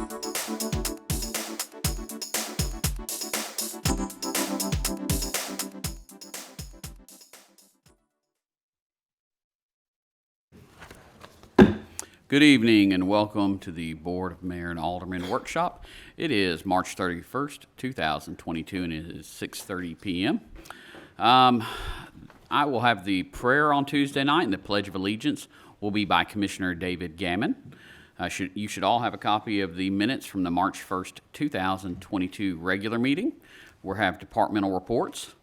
Good evening and welcome to the Board of Mayor and Aldermen Workshop. It is March 31st, 2022, and it is 6:30 p.m. I will have the prayer on Tuesday night, and the Pledge of Allegiance will be by Commissioner David Gammon. You should all have a copy of the minutes from the March 1st, 2022 regular meeting. We'll have departmental reports.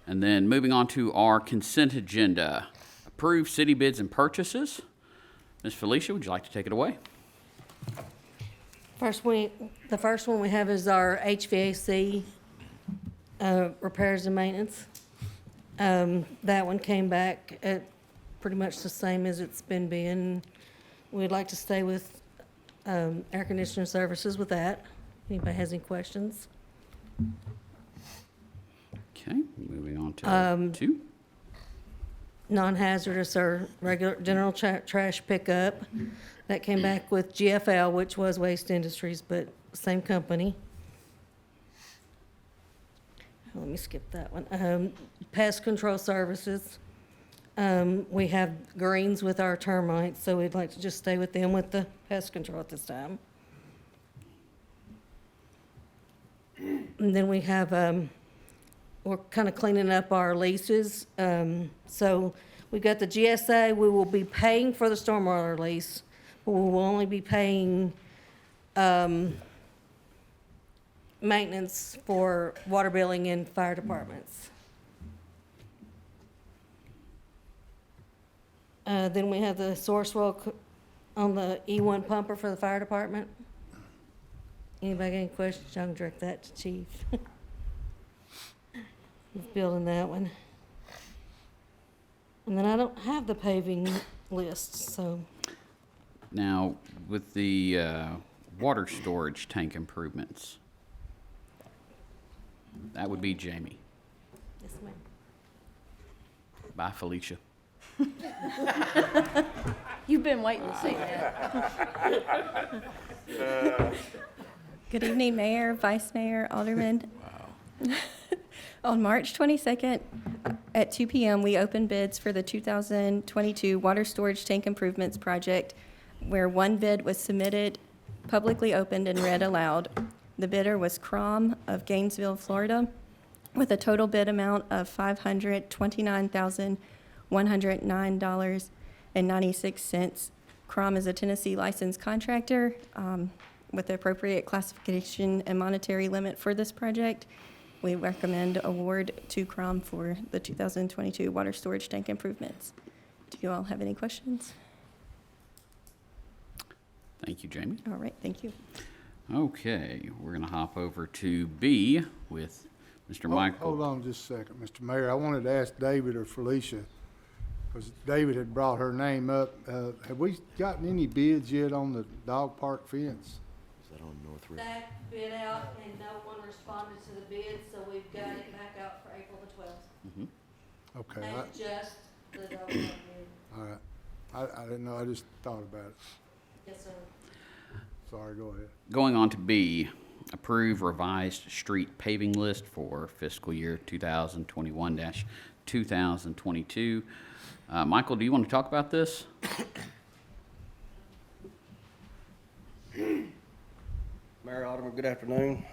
And then moving on to our consent agenda, approve city bids and purchases. Ms. Felicia, would you like to take it away? The first one we have is our HVAC repairs and maintenance. That one came back at pretty much the same as it's been being. We'd like to stay with air conditioning services with that. Anybody has any questions? Okay, moving on to 2. Non-hazardous or regular general trash pickup. That came back with GFL, which was Waste Industries, but same company. Let me skip that one. Pest control services. We have greens with our termites, so we'd like to just stay with them with the pest control at this time. And then we have, we're kind of cleaning up our leases. So we've got the GSA. We will be paying for the stormwater lease, but we will only be paying maintenance for water billing in fire departments. Then we have the Sourcewell on the E1 pumper for the fire department. Anybody got any questions? I can direct that to Chief. He's building that one. And then I don't have the paving list, so. Now, with the water storage tank improvements, that would be Jamie. Yes, ma'am. Bye, Felicia. You've been waiting to say that. Good evening, Mayor, Vice Mayor, Aldermen. Wow. On March 22nd at 2 p.m., we opened bids for the 2022 Water Storage Tank Improvements Project, where one bid was submitted, publicly opened, and read aloud. The bidder was Crom of Gainesville, Florida, with a total bid amount of $529,109.96. Crom is a Tennessee licensed contractor with the appropriate classification and monetary limit for this project. We recommend award to Crom for the 2022 water storage tank improvements. Do you all have any questions? Thank you, Jamie. All right, thank you. Okay, we're going to hop over to B with Mr. Michael. Hold on just a second, Mr. Mayor. I wanted to ask David or Felicia, because David had brought her name up. Have we gotten any bids yet on the dog park fence? Is that on North River? That bid out and no one responded to the bid, so we've got it back out for April the 12th. Mm-hmm. Okay. And just the dog park bid. All right. I didn't know. I just thought about it. Yes, sir. Sorry, go ahead. Going on to B, approve revised street paving list for fiscal year 2021-2022. Michael, do you want to talk about this? Mayor, Alderman, good afternoon.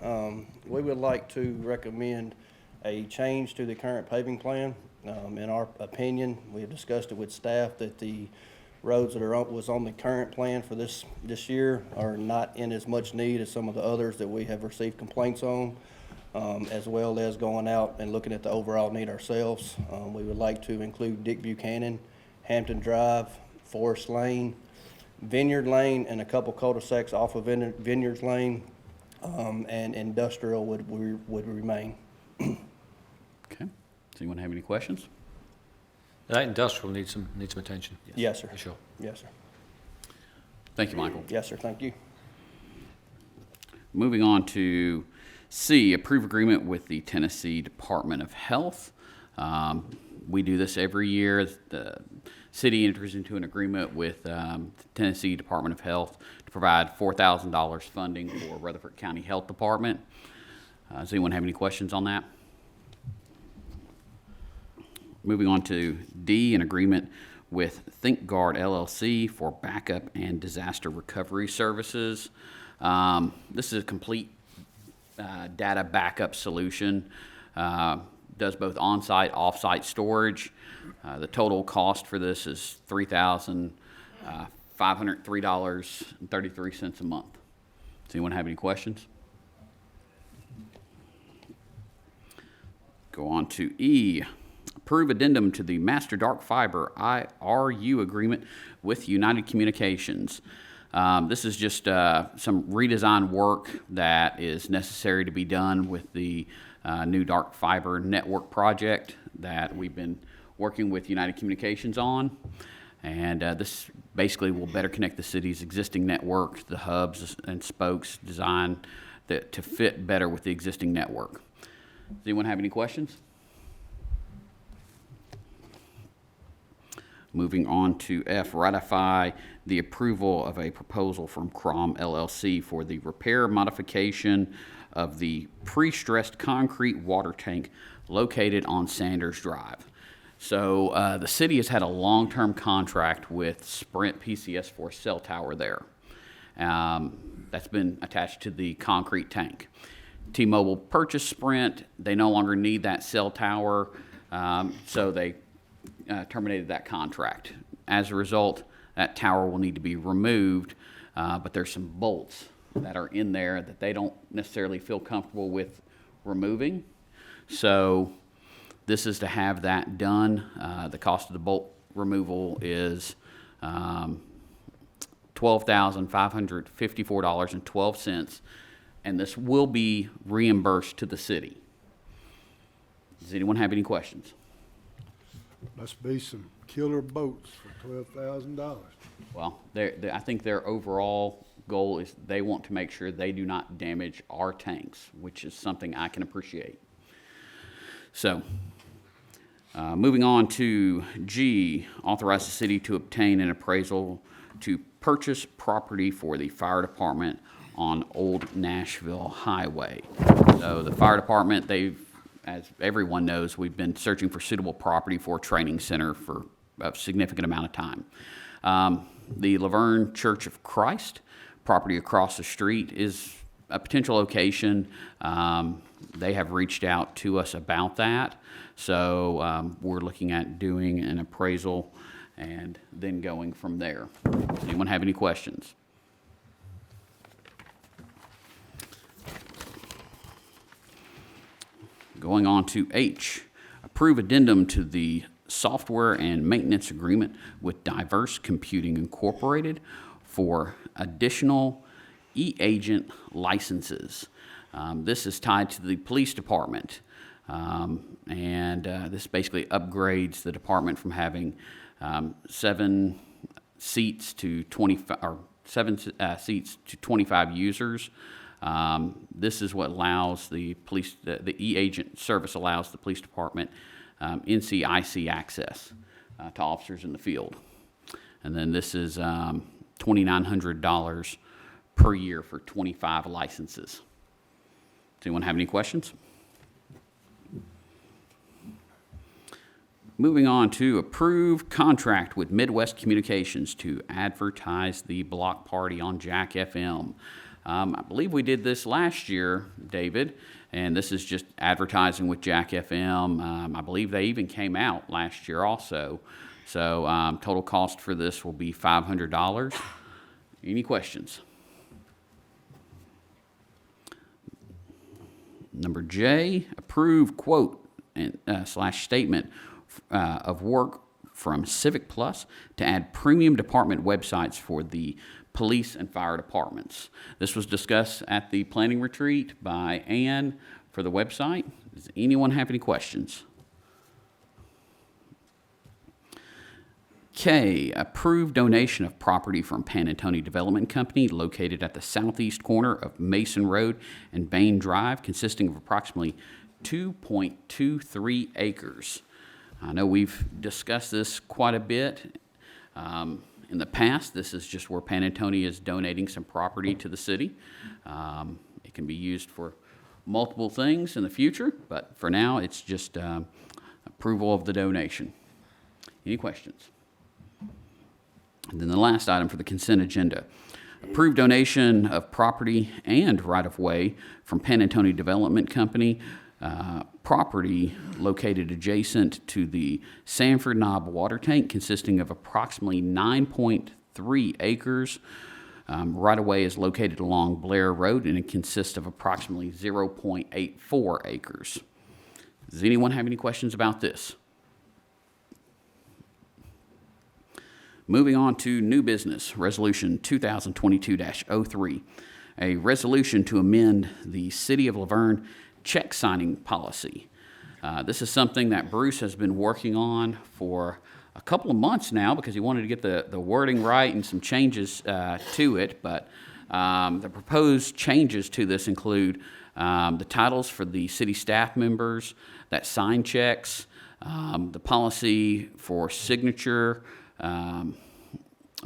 We would like to recommend a change to the current paving plan. In our opinion, we have discussed it with staff that the roads that was on the current plan for this year are not in as much need as some of the others that we have received complaints on, as well as going out and looking at the overall need ourselves. We would like to include Dick Buchanan, Hampton Drive, Forest Lane, Vineyard Lane, and a couple cul-de-sacs off of Vineyards Lane, and industrial would remain. Okay. Does anyone have any questions? That industrial needs some attention. Yes, sir. For sure. Yes, sir. Thank you, Michael. Yes, sir. Thank you. Moving on to C, approve agreement with the Tennessee Department of Health. We do this every year. The city enters into an agreement with the Tennessee Department of Health to provide $4,000 funding for Rutherford County Health Department. Does anyone have any questions on that? Moving on to D, an agreement with ThinkGard LLC for backup and disaster recovery services. This is a complete data backup solution. Does both on-site, off-site storage. The total cost for this is $3,503.33 a month. Does anyone have any questions? Go on to E. Approve addendum to the Master Dark Fiber IRU agreement with United Communications. This is just some redesign work that is necessary to be done with the new dark fiber network project that we've been working with United Communications on. And this basically will better connect the city's existing network, the hubs and spokes designed to fit better with the existing network. Does anyone have any questions? Moving on to F, ratify the approval of a proposal from Crom LLC for the repair modification of the pre-stressed concrete water tank located on Sanders Drive. So the city has had a long-term contract with Sprint PCS for a cell tower there. That's been attached to the concrete tank. T-Mobile purchased Sprint. They no longer need that cell tower, so they terminated that contract. As a result, that tower will need to be removed, but there's some bolts that are in there that they don't necessarily feel comfortable with removing. So this is to have that done. The cost of the bolt removal is $12,554.12, and this will be reimbursed to the city. Does anyone have any questions? Must be some killer boats for $12,000. Well, I think their overall goal is they want to make sure they do not damage our tanks, which is something I can appreciate. So, moving on to G, authorize the city to obtain an appraisal to purchase property for the fire department on Old Nashville Highway. So the fire department, as everyone knows, we've been searching for suitable property for a training center for a significant amount of time. The Laverne Church of Christ property across the street is a potential location. They have reached out to us about that. So we're looking at doing an appraisal and then going from there. Does anyone have any questions? Going on to H, approve addendum to the software and maintenance agreement with Diverse Computing Incorporated for additional eAgent licenses. This is tied to the police department, and this basically upgrades the department from having 7 seats to 25, or 7 seats to 25 users. This is what allows the police, the eAgent service allows the police department NCIC access to officers in the field. And then this is $2,900 per year for 25 licenses. Does anyone have any questions? Moving on to approve contract with Midwest Communications to advertise the block party on Jack FM. I believe we did this last year, David, and this is just advertising with Jack FM. I believe they even came out last year also. So total cost for this will be $500. Any questions? Number J, approve quote and slash statement of work from CivicPlus to add premium department websites for the police and fire departments. This was discussed at the planning retreat by Ann for the website. Does anyone have any questions? K, approve donation of property from Panantoni Development Company located at the southeast corner of Mason Road and Bain Drive, consisting of approximately 2.23 acres. I know we've discussed this quite a bit. In the past, this is just where Pantone is donating some property to the city. It can be used for multiple things in the future, but for now, it's just approval of the donation. Any questions? And then the last item for the consent agenda. Approved donation of property and right-of-way from Pantone Development Company, property located adjacent to the Sanford Knob water tank consisting of approximately 9.3 acres. Right-of-way is located along Blair Road, and it consists of approximately 0.84 acres. Does anyone have any questions about this? Moving on to new business, Resolution 2022-03, a resolution to amend the City of Laverne check signing policy. This is something that Bruce has been working on for a couple of months now because he wanted to get the wording right and some changes to it, but the proposed changes to this include the titles for the city staff members that sign checks, the policy for signature,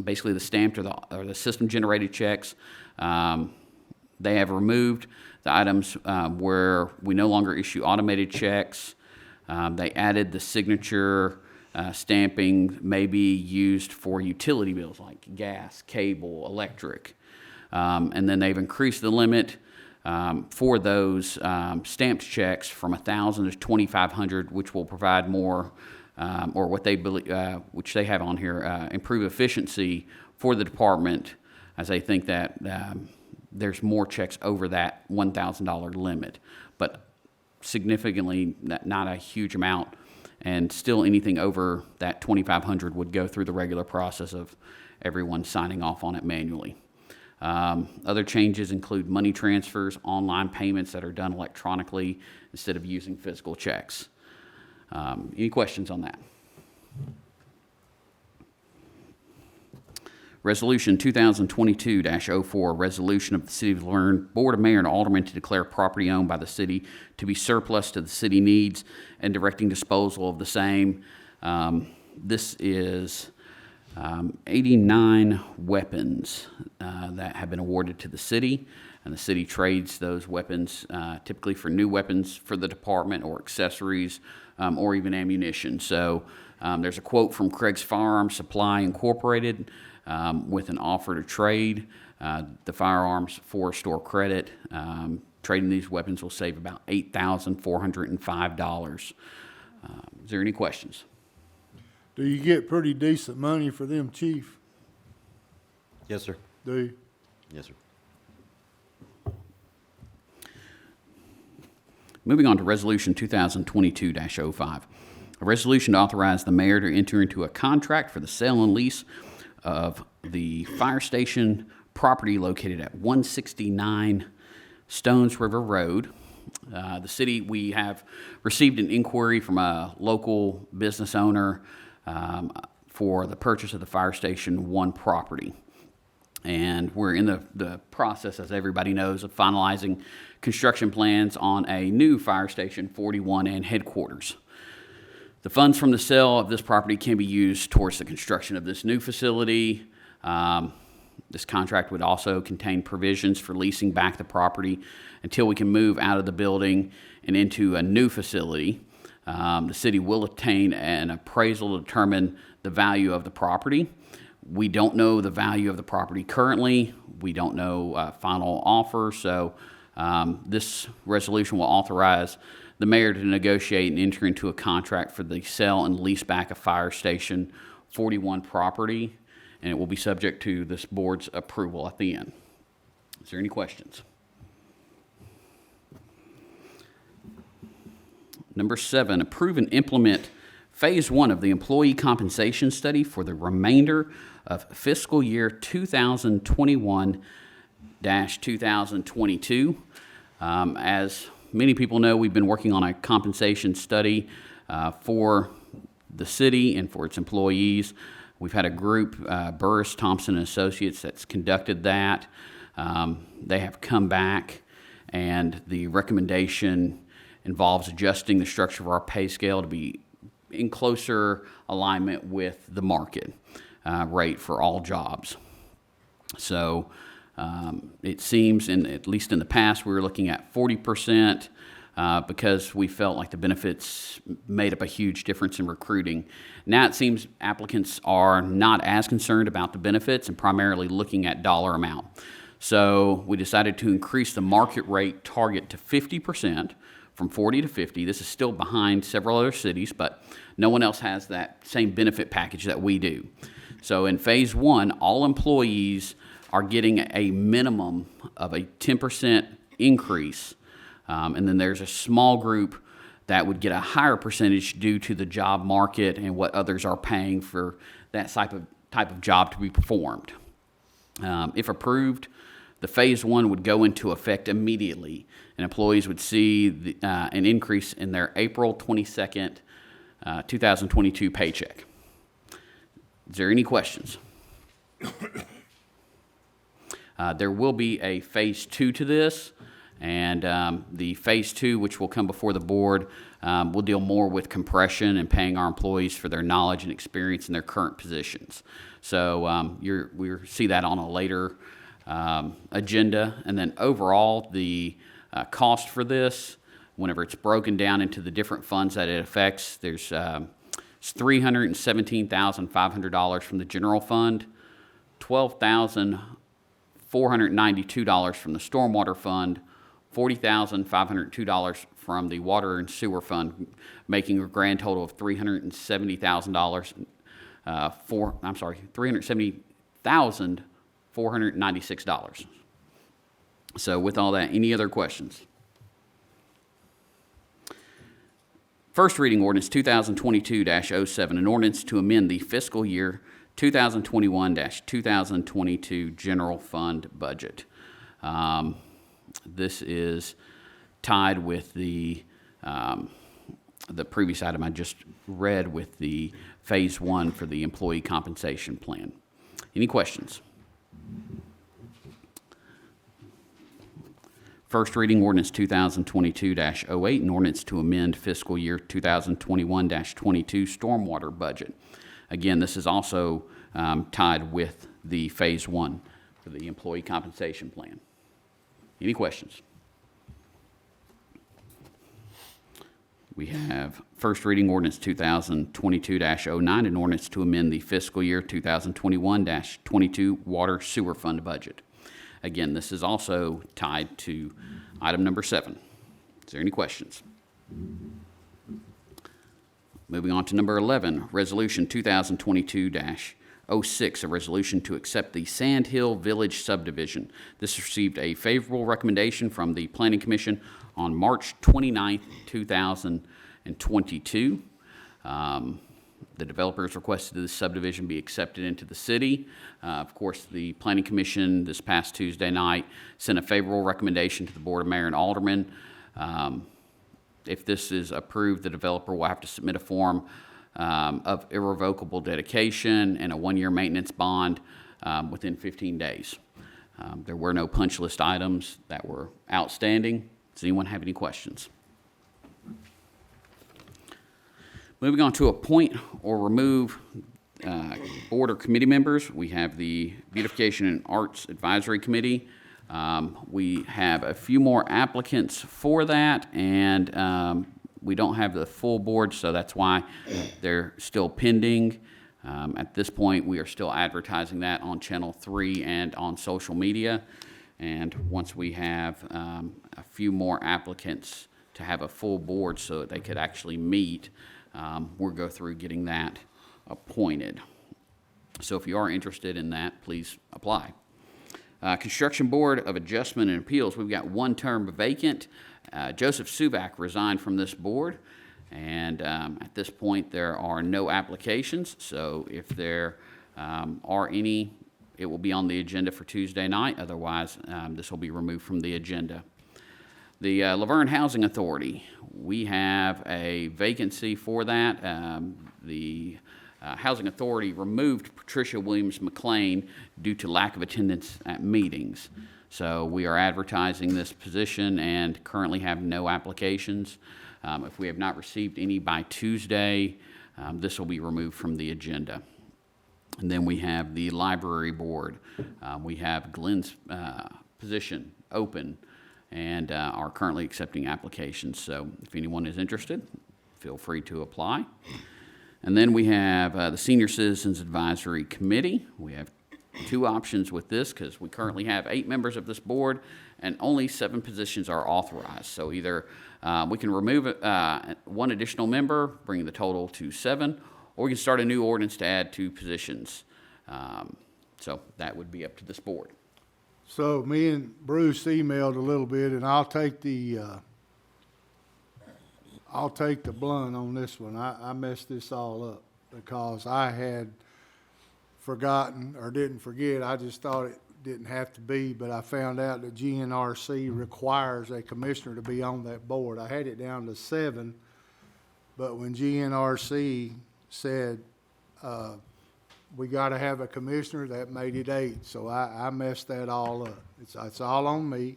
basically the stamped or the system-generated checks. They have removed the items where we no longer issue automated checks. They added the signature stamping may be used for utility bills like gas, cable, electric. And then they've increased the limit for those stamped checks from 1,000 to 2,500, which will provide more, or what they believe, which they have on here, improve efficiency for the department, as they think that there's more checks over that $1,000 limit, but significantly not a huge amount, and still anything over that 2,500 would go through the regular process of everyone signing off on it manually. Other changes include money transfers, online payments that are done electronically instead of using physical checks. Any questions on that? Resolution 2022-04, resolution of the City of Laverne Board of Mayor and Aldermen to declare property owned by the city to be surplus to the city needs and directing disposal of the same. This is 89 weapons that have been awarded to the city, and the city trades those weapons typically for new weapons for the department or accessories or even ammunition. So there's a quote from Craig's Firearms Supply Incorporated with an offer to trade the firearms for store credit. Trading these weapons will save about $8,405. Is there any questions? Do you get pretty decent money for them, Chief? Yes, sir. Do you? Yes, sir. Moving on to Resolution 2022-05, a resolution to authorize the mayor to enter into a contract for the sale and lease of the fire station property located at 169 Stones River Road. The city, we have received an inquiry from a local business owner for the purchase of the Fire Station 1 property. And we're in the process, as everybody knows, of finalizing construction plans on a new Fire Station 41 and headquarters. The funds from the sale of this property can be used towards the construction of this new facility. This contract would also contain provisions for leasing back the property until we can move out of the building and into a new facility. The city will obtain an appraisal to determine the value of the property. We don't know the value of the property currently. We don't know final offer, so this resolution will authorize the mayor to negotiate and enter into a contract for the sale and lease back of Fire Station 41 property, and it will be subject to this board's approval at the end. Is there any questions? Number 7, approve and implement Phase 1 of the employee compensation study for the remainder of fiscal year 2021-2022. As many people know, we've been working on a compensation study for the city and for its employees. We've had a group, Burris, Thompson & Associates, that's conducted that. They have come back, and the recommendation involves adjusting the structure of our pay scale to be in closer alignment with the market rate for all jobs. So it seems, at least in the past, we were looking at 40% because we felt like the benefits made up a huge difference in recruiting. Now it seems applicants are not as concerned about the benefits and primarily looking at dollar amount. So we decided to increase the market rate target to 50% from 40 to 50. This is still behind several other cities, but no one else has that same benefit package that we do. So in phase one, all employees are getting a minimum of a 10% increase. And then there's a small group that would get a higher percentage due to the job market and what others are paying for that type of job to be performed. If approved, the phase one would go into effect immediately, and employees would see an increase in their April 22nd, 2022 paycheck. Is there any questions? There will be a phase two to this, and the phase two, which will come before the board, will deal more with compression and paying our employees for their knowledge and experience in their current positions. So we'll see that on a later agenda. And then overall, the cost for this, whenever it's broken down into the different funds that it affects, there's $317,500 from the general fund, $12,492 from the stormwater fund, $40,502 from the water and sewer fund, making a grand total of $370,496. So with all that, any other questions? First reading ordinance 2022-07, an ordinance to amend the fiscal year 2021-2022 general fund budget. This is tied with the previous item I just read with the phase one for the employee compensation plan. Any questions? First reading ordinance 2022-08, an ordinance to amend fiscal year 2021-22 stormwater budget. Again, this is also tied with the phase one for the employee compensation plan. Any questions? We have first reading ordinance 2022-09, an ordinance to amend the fiscal year 2021-22 water sewer fund budget. Again, this is also tied to item number 7. Is there any questions? Moving on to number 11, resolution 2022-06, a resolution to accept the Sand Hill Village subdivision. This received a favorable recommendation from the Planning Commission on March 29th, 2022. The developers requested that this subdivision be accepted into the city. Of course, the Planning Commission this past Tuesday night sent a favorable recommendation to the Board of Mayor and Aldermen. If this is approved, the developer will have to submit a form of irrevocable dedication and a 1-year maintenance bond within 15 days. There were no punch list items that were outstanding. Does anyone have any questions? Moving on to appoint or remove board or committee members, we have the Beautification and Arts Advisory Committee. We have a few more applicants for that, and we don't have the full board, so that's why they're still pending. At this point, we are still advertising that on Channel 3 and on social media. And once we have a few more applicants to have a full board so that they could actually meet, we'll go through getting that appointed. So if you are interested in that, please apply. Construction Board of Adjustment and Appeals, we've got one term vacant. Joseph Suvak resigned from this board, and at this point there are no applications. So if there are any, it will be on the agenda for Tuesday night. Otherwise, this will be removed from the agenda. The Laverne Housing Authority, we have a vacancy for that. The Housing Authority removed Patricia Williams McLean due to lack of attendance at meetings. So we are advertising this position and currently have no applications. If we have not received any by Tuesday, This will be removed from the agenda. And then we have the library board. We have Glenn's position open and are currently accepting applications. So if anyone is interested, feel free to apply. And then we have the Senior Citizens Advisory Committee. We have two options with this because we currently have 8 members of this board and only 7 positions are authorized. So either we can remove one additional member, bringing the total to 7, or we can start a new ordinance to add 2 positions. So that would be up to this board. So me and Bruce emailed a little bit, and I'll take the blunt on this one. I messed this all up because I had forgotten or didn't forget. I just thought it didn't have to be, but I found out that GNRC requires a commissioner to be on that board. I had it down to 7, but when GNRC said, we gotta have a commissioner, that made it 8, so I messed that all up. It's all on me.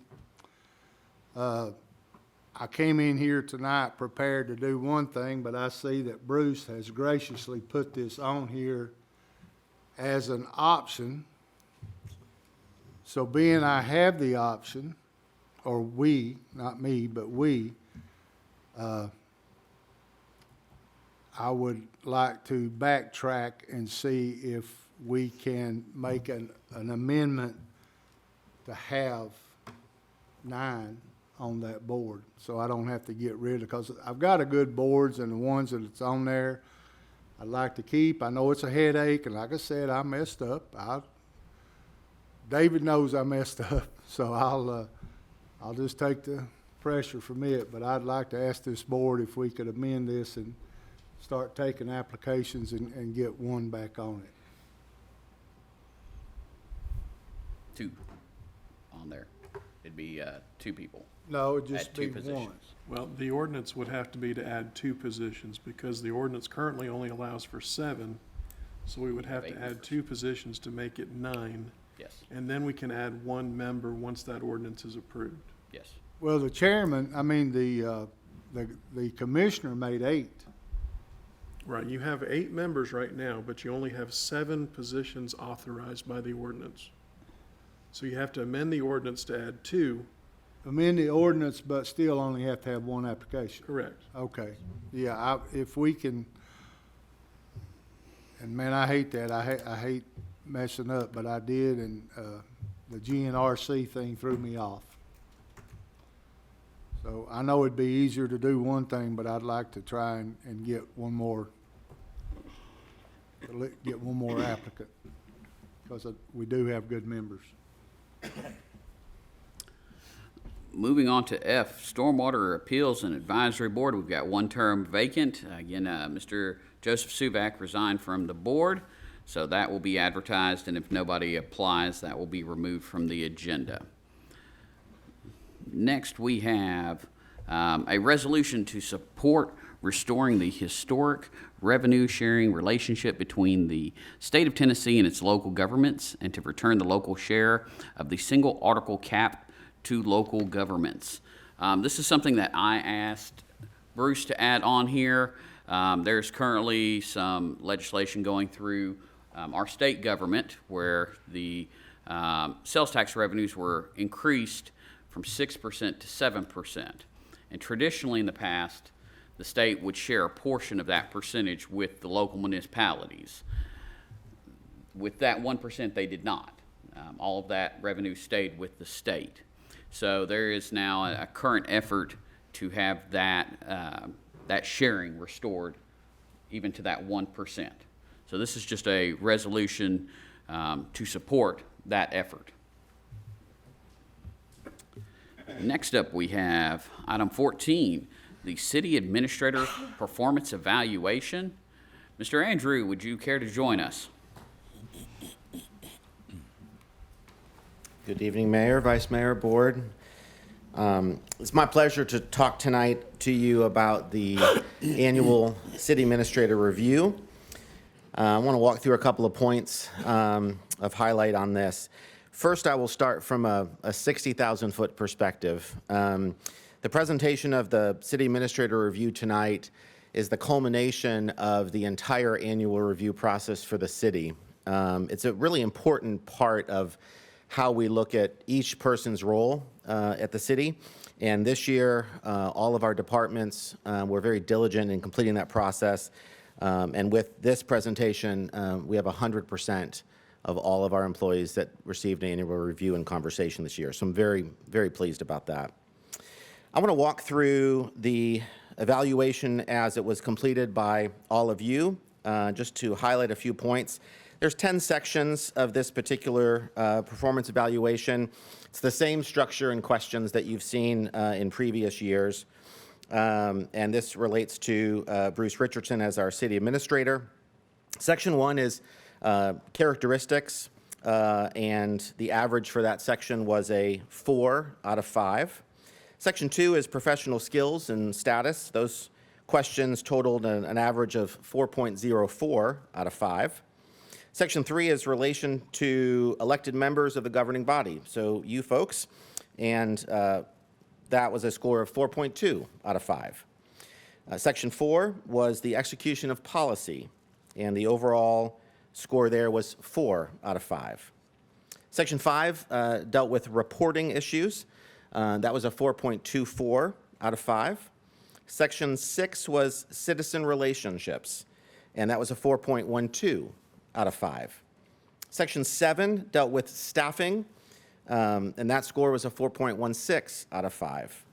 I came in here tonight prepared to do one thing, but I see that Bruce has graciously put this on here as an option. So being I have the option, or we, not me, but we, I would like to backtrack and see if we can make an amendment to have 9 on that board, so I don't have to get rid of, because I've got a good boards, and the ones that it's on there, I'd like to keep. I know it's a headache, and like I said, I messed up. David knows I messed up, so I'll just take the pressure from it, but I'd like to ask this board if we could amend this and start taking applications and get 1 back on it. 2 on there. It'd be 2 people. No, it'd just At 2 be positions. 1. Well, the ordinance would have to be to add 2 positions, because the ordinance currently only allows for 7. So we would have to 8 add members. 2 positions to make it 9. Yes, And then we can add 1 member once that ordinance is approved. yes. Well, the chairman, I mean, the commissioner made 8. Right, you have 8 members right now, but you only have 7 positions authorized by the ordinance. So you have to amend the ordinance to add 2. Amend the ordinance, but still only have to have 1 application. Correct. Okay, yeah, if we can, and man, I hate that, I hate messing up, but I did, and, the GNRC thing threw me off. So I know it'd be easier to do one thing, but I'd like to try and get one more applicant, because we do have good members. Moving on to F, Stormwater Appeals and Advisory Board. We've got 1 term vacant. Again, Mr. Joseph Suvak resigned from the board, so that will be advertised, and if nobody applies, that will be removed from the agenda. Next, we have a resolution to support restoring the historic revenue sharing relationship between the state of Tennessee and its local governments, and to return the local share of the single article cap to local governments. This is something that I asked Bruce to add on here. There's currently some legislation going through our state government where the sales tax revenues were increased from 6% to 7%. And traditionally in the past, the state would share a portion of that percentage with the local municipalities. With that 1%, they did not. All of that revenue stayed with the state. So there is now a current effort to have that, that sharing restored even to that 1%. So this is just a resolution to support that effort. Next up, we have item 14, the City Administrator Performance Evaluation. Mr. Andrew, would you care to join us? Good evening, Mayor, Vice Mayor, Board. It's my pleasure to talk tonight to you about the annual City Administrator Review. I want to walk through a couple of points of highlight on this. First, I will start from a 60,000-foot perspective. The presentation of the City Administrator Review tonight is the culmination of the entire annual review process for the city. It's a really important part of how we look at each person's role at the city. And this year, all of our departments were very diligent in completing that process. And with this presentation, we have 100% of all of our employees that received an annual review and conversation this year. So I'm very, very pleased about that. I want to walk through the evaluation as it was completed by all of you, just to highlight a few points. There's 10 sections of this particular performance evaluation. It's the same structure and questions that you've seen in previous years. And this relates to Bruce Richardson as our city administrator. Section 1 is characteristics, and the average for that section was a 4 out of 5. Section 2 is professional skills and status. Those questions totaled an average of 4.04 out of 5. Section 3 is relation to elected members of the governing body, so you folks, and that was a score of 4.2 out of 5. Section 4 was the execution of policy, and the overall score there was 4 out of 5. Section 5 dealt with reporting issues. That was a 4.24 out of 5. Section 6 was citizen relationships, and that was a 4.12 out of 5. Section 7 dealt with staffing, and that score was a 4.16 out of 5.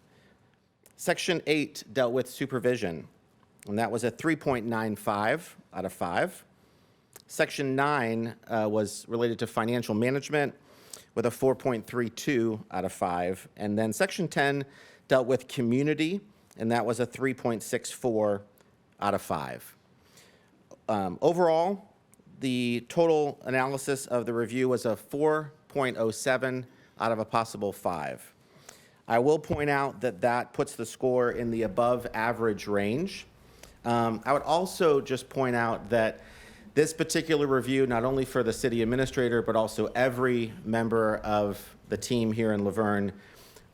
Section 8 dealt with supervision, and that was a 3.95 out of 5. Section 9 was related to financial management with a 4.32 out of 5. And then Section 10 dealt with community, and that was a 3.64 out of 5. Overall, the total analysis of the review was a 4.07 out of a possible 5. I will point out that that puts the score in the above average range. I would also just point out that this particular review, not only for the city administrator, but also every member of the team here in Laverne,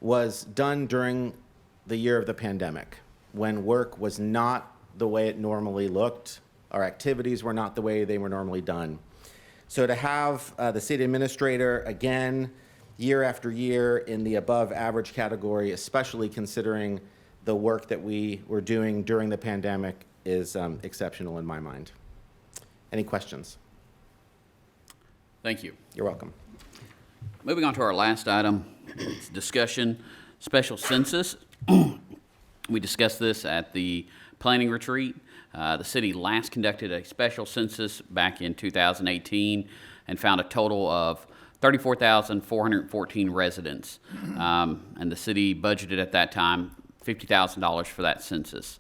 was done during the year of the pandemic, when work was not the way it normally looked. Our activities were not the way they were normally done. So to have the city administrator, again, year after year in the above average category, especially considering the work that we were doing during the pandemic, is exceptional in my mind. Any questions? Thank you. You're welcome. Moving on to our last item, it's discussion, special census. We discussed this at the planning retreat. The city last conducted a special census back in 2018 and found a total of 34,414 residents. And the city budgeted at that time $50,000 for that census.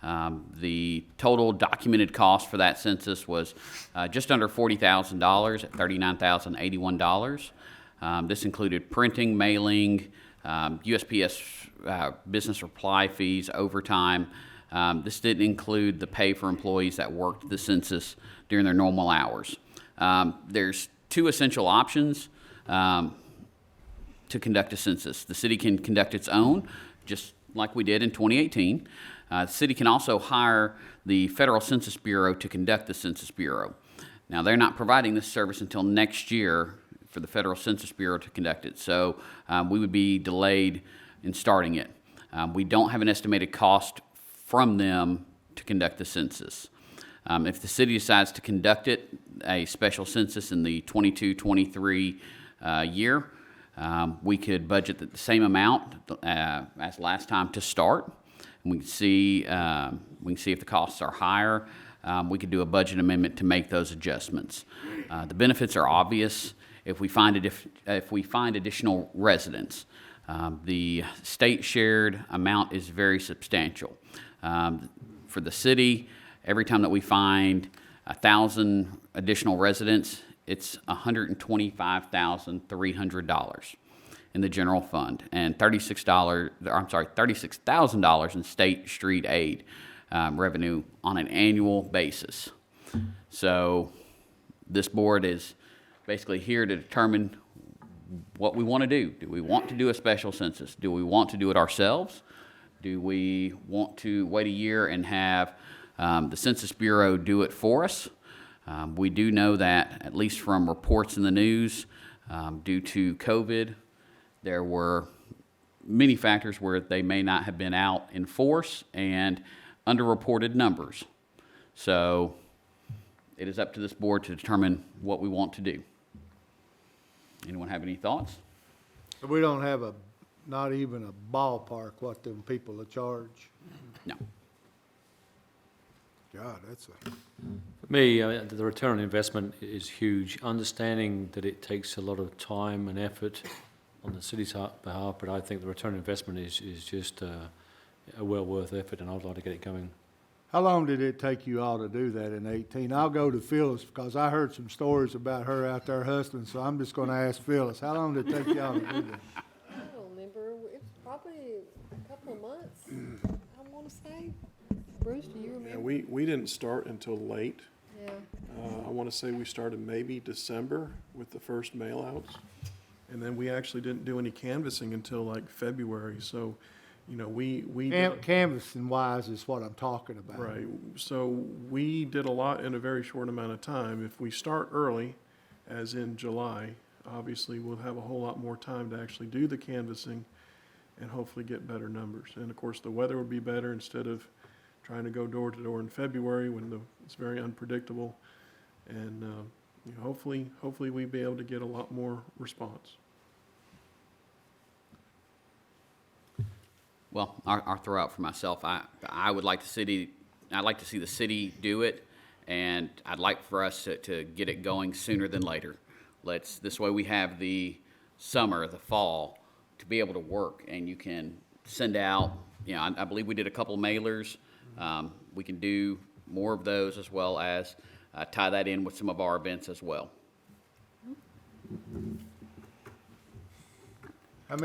The total documented cost for that census was just under $40,000 at $39,081. This included printing, mailing, USPS business reply fees, overtime. This didn't include the pay for employees that worked the census during their normal hours. There's two essential options to conduct a census. The city can conduct its own, just like we did in 2018. The city can also hire the Federal Census Bureau to conduct the Census Bureau. Now, they're not providing this service until next year for the Federal Census Bureau to conduct it, so we would be delayed in starting it. We don't have an estimated cost from them to conduct the census. If the city decides to conduct it, a special census in the 22-23 year, we could budget the same amount as last time to start. And we can see if the costs are higher. We could do a budget amendment to make those adjustments. The benefits are obvious if we find additional residents. The state shared amount is very substantial. For the city, every time that we find 1,000 additional residents, it's $125,300 in the general fund, and $36,000 in state street aid revenue on an annual basis. So this board is basically here to determine what we want to do. Do we want to do a special census? Do we want to do it ourselves? Do we want to wait a year and have the Census Bureau do it for us? We do know that, at least from reports in the news, due to COVID, there were many factors where they may not have been out in force and underreported numbers. So it is up to this board to determine what we want to do. Anyone have any thoughts? We don't have not even a ballpark what them people are charged. No. God, that's a, For me, the return on investment is huge. Understanding that it takes a lot of time and effort on the city's behalf, but I think the return on investment is just a well worth effort, and I'd like to get it going. how long did it take you all to do that in 18? I'll go to Phyllis because I heard some stories about her out there hustling, so I'm just gonna ask Phyllis, how long did it take y'all to do that? I don't remember. It's probably a couple of months, I want to say. Bruce, do you Yeah, remember? we didn't start until late. Yeah. I want to say we started maybe December with the first mail-outs. And then we actually didn't do any canvassing until like February. So, you know, we did- Canvassing wise is what I'm talking about. right. So we did a lot in a very short amount of time. If we start early, as in July, obviously we'll have a whole lot more time to actually do the canvassing and hopefully get better numbers. And of course, the weather would be better instead of trying to go door to door in February when it's very unpredictable. And you know, hopefully we'll be able to get a lot more response. Well, I'll throw out for myself. I would like I'd like to see the city do it, and I'd like for us to get it going sooner than later. This way we have the summer, the fall, to be able to work, and you can send out, you know, I believe we did a couple mailers. We can do more of those, as well as tie that in with some of our events as well. How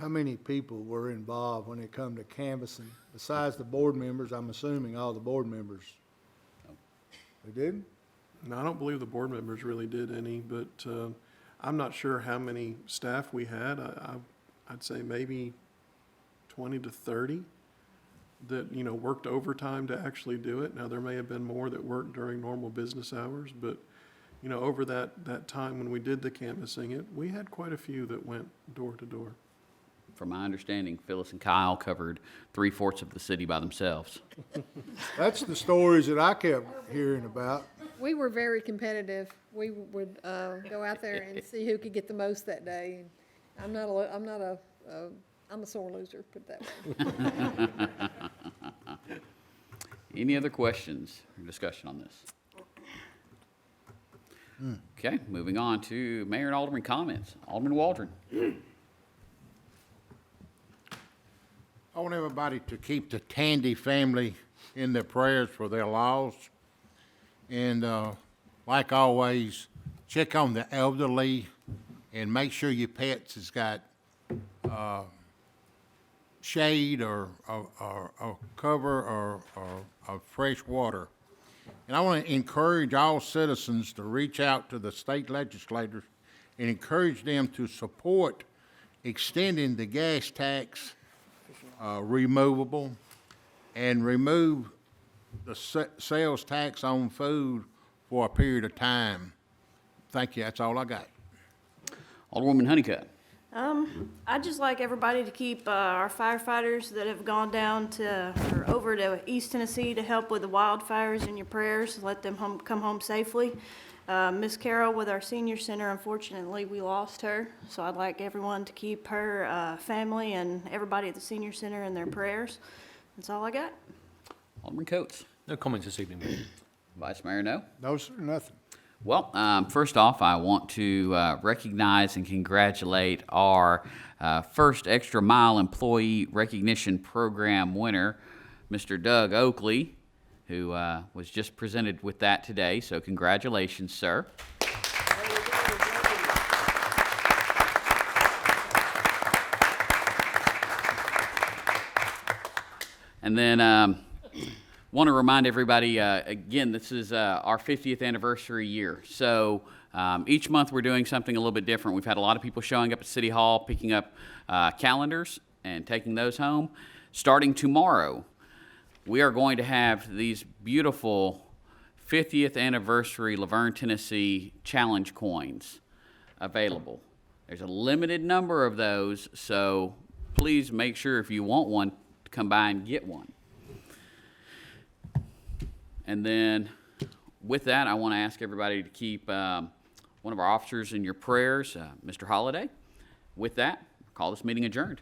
many people were involved when it come to canvassing? Besides the board members, I'm assuming all the board members. They didn't? No, I don't believe the board members really did any, but I'm not sure how many staff we had. I'd say maybe 20 to 30 that, you know, worked overtime to actually do it. Now, there may have been more that worked during normal business hours, but, you know, over that time when we did the canvassing, we had quite a few that went door to door. From my understanding, Phyllis and Kyle covered 3/4 of the city by themselves. That's the stories that I kept hearing about. We were very competitive. We would go out there and see who could get the most that day. I'm a sore loser, put it that way. Any other questions or discussion on this? Okay, moving on to Mayor and Alderman comments. Alderman Waldron. I want everybody to keep the Tandy family in their prayers for their loss. And like always, check on the elderly and make sure your pets has got shade or cover or fresh water. And I want to encourage all citizens to reach out to the state legislators and encourage them to support extending the gas tax removable and remove the sales tax on food for a period of time. Thank you. That's all I got. Alderwoman Honeycutt. I'd just like everybody to keep our firefighters that have gone down or over to East Tennessee to help with the wildfires in your prayers. Let them come home safely. Miss Carol with our senior center, unfortunately, we lost her. So I'd like everyone to keep her family and everybody at the senior center in their prayers. That's all I got. Alderman Coates. No comments this evening, Mayor. Vice Mayor, no? No, sir, nothing. Well, first off, I want to recognize and congratulate our first Extra Mile Employee Recognition Program winner, Mr. Doug Oakley, who was just presented with that today. So congratulations, sir. And then want to remind everybody, again, this is our 50th anniversary year. So each month we're doing something a little bit different. We've had a lot of people showing up at City Hall, picking up calendars, and taking those home. Starting tomorrow, we are going to have these beautiful 50th anniversary Laverne, Tennessee challenge coins available. There's a limited number of those, so please make sure if you want one, to come by and get one. And then with that, I want to ask everybody to keep one of our officers in your prayers, Mr. Holliday. With that, call this meeting adjourned.